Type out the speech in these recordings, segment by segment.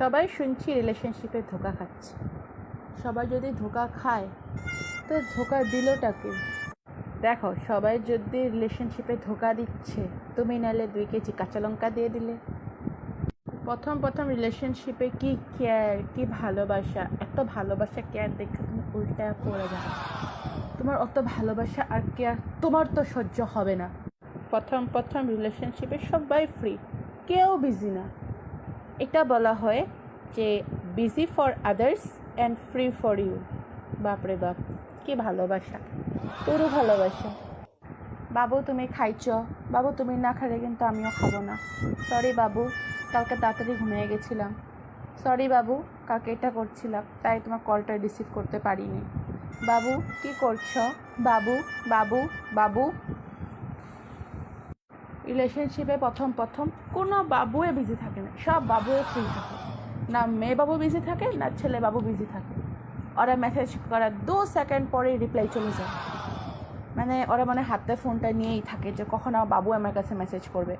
সবাই শুনছি রিলেশনশিপে ধোঁকা খাচ্ছে। সবাই যদি ধোঁকা খায় তো ধোঁকা দিলটাকে দেখো। সবাই যদি রিলেশনশিপে ধোঁকা দিচ্ছে, তুমি নাহলে 2 কেজি কাঁচা লঙ্কা দিয়ে দিলে। প্রথম রিলেশনশিপে কি কেয়ার, কি ভালোবাসা, এত ভালোবাসা কেয়ার দেখে তুমি উল্টা পড়ে যাবে। তোমার অত ভালোবাসা আর কেয়ার তোমার তো সহ্য হবে না। প্রথম রিলেশনশিপে সবাই ফ্রি, কেউ বিজি না। এটা বলা হয় যে busy for others and free for you. বাপরে বাপ, কি ভালোবাসা, পুরো ভালোবাসা। বাবু তুমি খাইছ, বাবু তুমি না খেলে কিন্তু আমিও খাবো না। সরি বাবু, কালকে তাড়াতাড়ি ঘুমিয়ে গেছিলাম। সরি বাবু, কালকে এটা করছিলাম তাই তোমার কলটা রিসিভ করতে পারিনি। বাবু কি করছো? বাবু বাবু বাবু। রিলেশনশিপে প্রথম কোনো বাবুয়ে বিজি থাকে না, সব বাবুয়ে ফ্রি থাকে। না মেয়ে বাবু বিজি থাকে, না ছেলে বাবু বিজি থাকে। ওরা মেসেজ করার 2 সেকেন্ড পরে রিপ্লাই চলে যায়। মানে ওরা হাতে ফোনটা নিয়েই থাকে যে কখন আমার বাবু আমার কাছে মেসেজ করবে।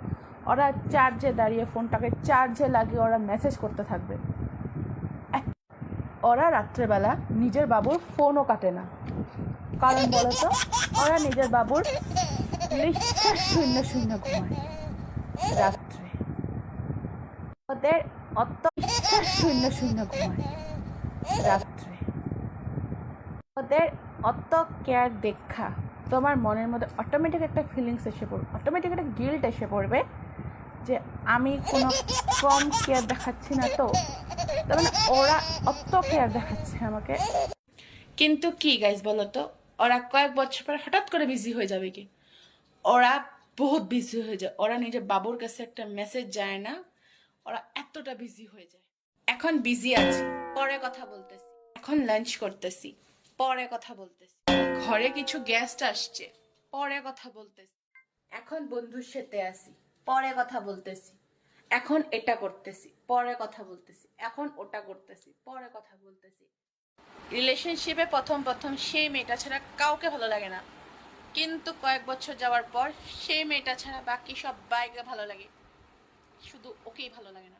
ওরা চার্জে দাঁড়িয়ে ফোনটাকে চার্জে লাগিয়ে ওরা মেসেজ করতে থাকবে। ওরা রাত্রেবেলা নিজের বাবুর ফোনও কাটে না। কারণ বলো তো, ওরা নিজের বাবুর নিঃশ্বাস শূন্য ঘুমায় রাত্রে। ওদের অত নিঃশ্বাস শূন্য ঘুমায় রাত্রে। ওদের অত কেয়ার দেখা তোমার মনের মধ্যে অটোমেটিক একটা ফিলিংস এসে পড়বে, অটোমেটিক একটা গিল্ট এসে পড়বে যে আমি কোনো কম কেয়ার দেখাচ্ছি না। তো তার মানে ওরা অত কেয়ার দেখাচ্ছে আমাকে। কিন্তু কি গাইজ বলো তো, ওরা কয়েক বছর পর হঠাৎ করে বিজি হয়ে যাবে কি? ওরা বহুত বিজি হয়ে যায়। ওরা নিজের বাবুর কাছে একটা মেসেজ যায় না, ওরা এতটা বিজি হয়ে যায়। এখন বিজি আছি, পরে কথা বলতেছি। এখন লাঞ্চ করতেছি, পরে কথা বলতেছি। ঘরে কিছু গেস্ট আসছে, পরে কথা বলতেছি। এখন বন্ধুর সাথে আসি, পরে কথা বলতেছি। এখন এটা করতেছি, পরে কথা বলতেছি। এখন ওটা করতেছি, পরে কথা বলতেছি। রিলেশনশিপে প্রথম সেই মেয়েটা ছাড়া কাউকে ভালো লাগে না, কিন্তু কয়েক বছর যাওয়ার পর সেই মেয়েটা ছাড়া বাকি সবাইকে ভালো লাগে, শুধু ওকেই ভালো লাগে না।